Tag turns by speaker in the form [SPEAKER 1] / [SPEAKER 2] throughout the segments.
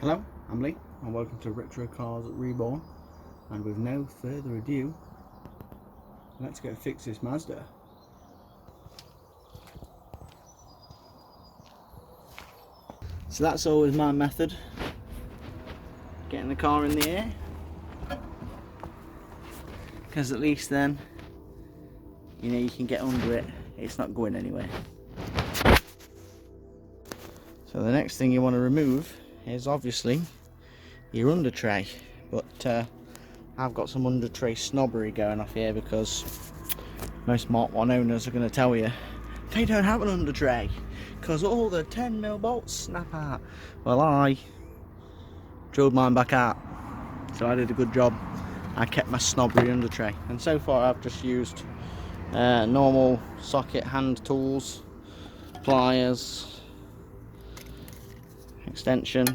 [SPEAKER 1] Hello, I'm Lee and welcome to Retro Cars Reborn, and with no further ado, let's go fix this Mazda. So that's always my method, getting the car in the air, because at least then you know you can get under it, it's not going anywhere. So the next thing you want to remove is obviously your under tray, but I've got some under tray snobbery going off here because most Mark 1 owners are going to tell you they don't have an under tray because all the 10mm bolts snap out. Well, I drilled mine back out, so I did a good job. I kept my snobbery under tray, and so far I've just used normal socket hand tools, pliers, extension,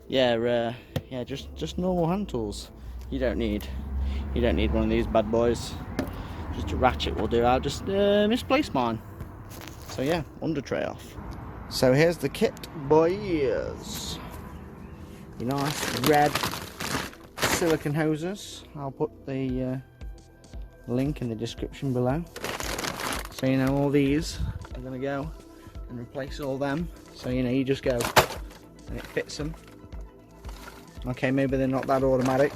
[SPEAKER 1] yeah, just normal hand tools. You don't need one of these bad boys. Just a ratchet will do. I'll just misplaced mine, so yeah, under tray off. So here's the kit, boys. Your nice red silicone hoses. I'll put the link in the description below, so you know all these are gonna go and replace all them. So you know, you just go and it fits them. Okay, maybe they're not that automatic,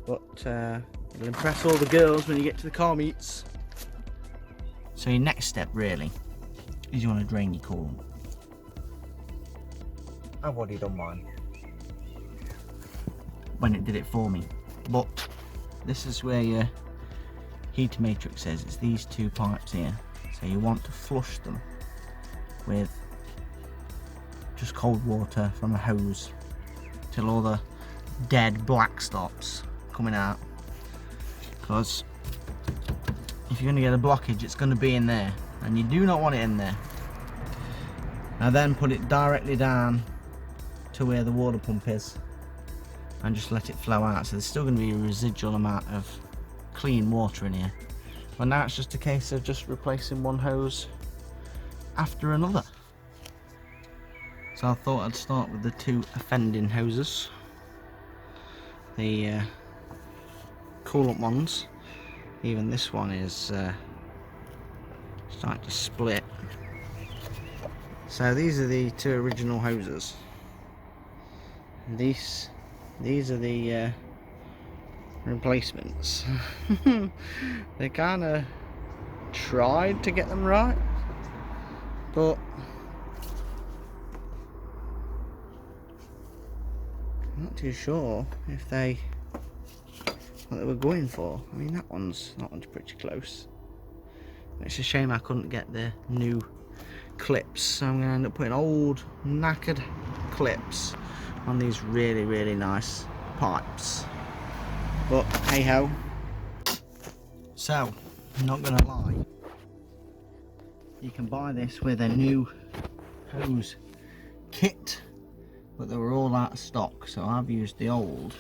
[SPEAKER 1] but it'll impress all the girls when you get to the car meets. So your next step really is you want to drain your coolant. I've already done mine when it did it for me, but this is where your heater matrix is. It's these two pipes here, so you want to flush them with just cold water from a hose till all the dead black stops coming out, because if you're going to get a blockage, it's going to be in there, and you do not want it in there. Now then put it directly down to where the water pump is and just let it flow out. So there's still going to be a residual amount of clean water in here, but now it's just a case of just replacing one hose after another. So I thought I'd start with the two offending hoses, the coolant ones. Even this one is starting to split. So these are the two original hoses. These are the replacements. They kind of tried to get them right, but I'm not too sure if what they were going for. I mean, that one's pretty close. It's a shame I couldn't get the new clips, so I'm going to end up putting old knackered clips on these really nice pipes. But hey ho. So, I'm not going to lie, you can buy this with a new hose kit, but they were all out of stock, so I've used the old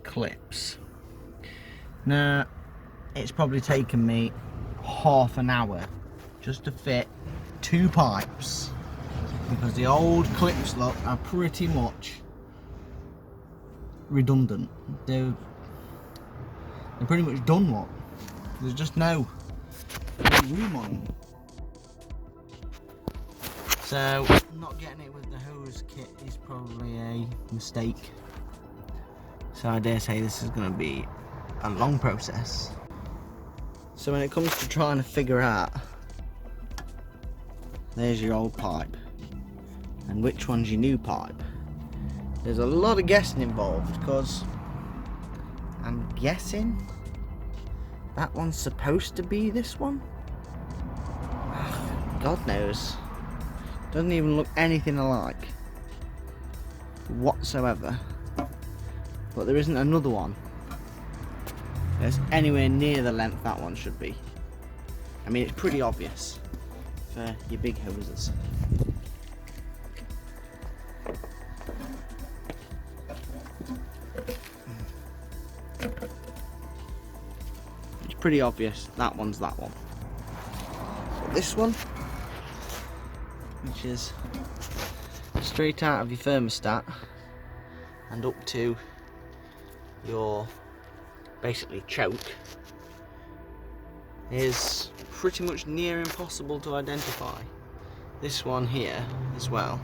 [SPEAKER 1] clips. Now it's probably taken me half an hour just to fit two pipes, because the old clips are pretty much redundant. They're pretty much done. What? There's just no room on them. So not getting it with the hose kit is probably a mistake. So I dare say this is going to be a long process. So when it comes to trying to figure out, there's your old pipe and which one's your new pipe, there's a lot of guessing involved, because I'm guessing that one's supposed to be this one. God knows. Doesn't even look anything alike whatsoever. But there isn't another one that's anywhere near the length that one should be. I mean, it's pretty obvious for your big hoses. It's pretty obvious that one's that one. But this one, which is straight out of your thermostat and up to your basically choke is pretty much near impossible to identify. This one here as well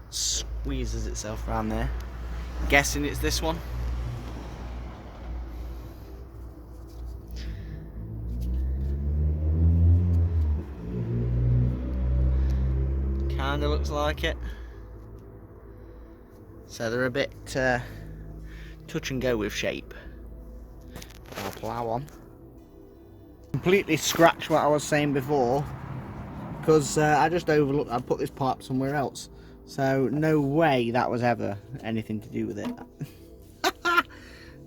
[SPEAKER 1] squeezes itself around there. Guessing it's this one. Kinda looks like it. So they're a bit touch and go with shape. I'll plough on. Completely scratched what I was saying before because I just overlooked. I put this pipe somewhere else, so no way that was ever anything to do with it.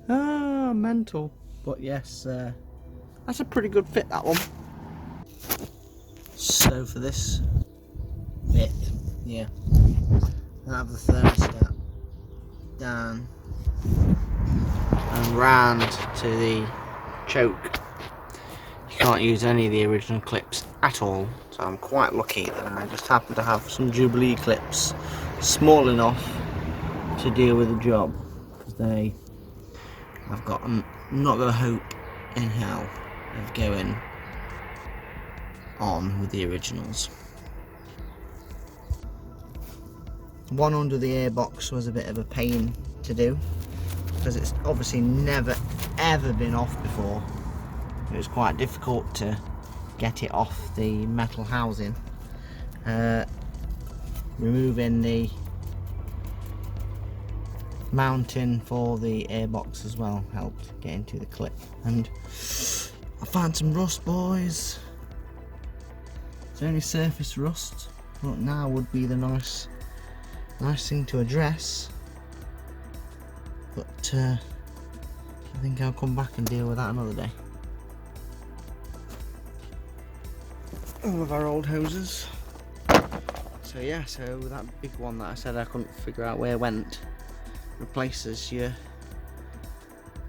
[SPEAKER 1] Ah, mental. But yes, that's a pretty good fit, that one. So for this bit, yeah, I have the thermostat down and round to the choke. You can't use any of the original clips at all, so I'm quite lucky that I just happen to have some Jubilee clips small enough to deal with the job, because I've got not got a hope in hell of going on with the originals. One under the airbox was a bit of a pain to do because it's obviously never ever been off before. It was quite difficult to get it off the metal housing. Removing the mounting for the airbox as well helped get into the clip. And I found some rust, boys. It's only surface rust, but now would be the nice thing to address. But I think I'll come back and deal with that another day. All of our old hoses. So yeah, so that big one that I said I couldn't figure out where went replaces your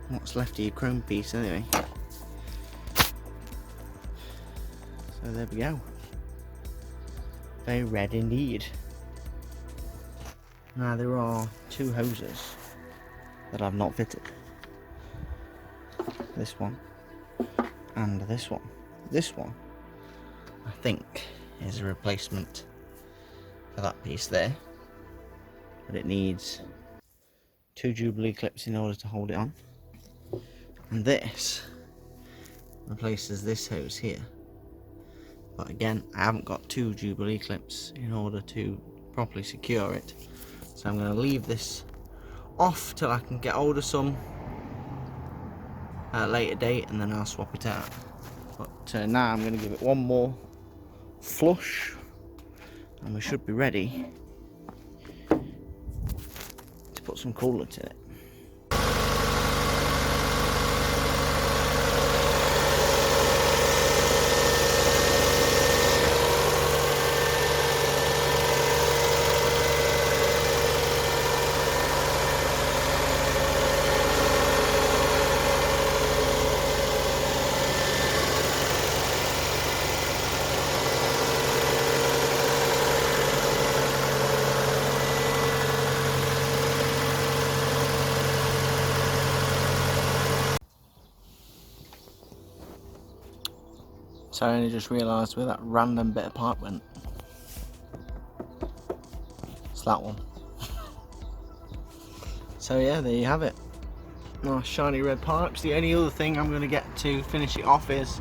[SPEAKER 1] what's left of your chrome piece anyway. So there we go. Very red indeed. Now there are two hoses that I've not fitted. This one and this one. This one I think is a replacement for that piece there, but it needs two Jubilee clips in order to hold it on, and this replaces this hose here, but again I haven't got two Jubilee clips in order to properly secure it, so I'm going to leave this off till I can get hold of some at a later date, and then I'll swap it out. But now I'm going to give it one more flush and we should be ready to put some coolant in it. So I only just realised where that random bit of pipe went. It's that one. So yeah, there you have it. Nice shiny red pipes. The only other thing I'm going to get to finish it off is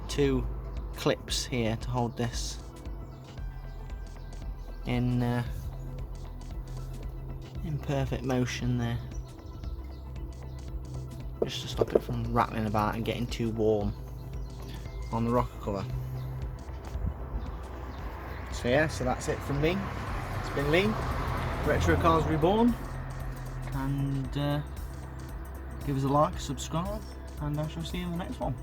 [SPEAKER 1] two clips here to hold this in perfect motion there, just to stop it from rattling about and getting too warm on the rocker cover. So yeah, so that's it from me. It's been Lee, Retro Cars Reborn, and give us a like, subscribe, and I shall see you in the next one.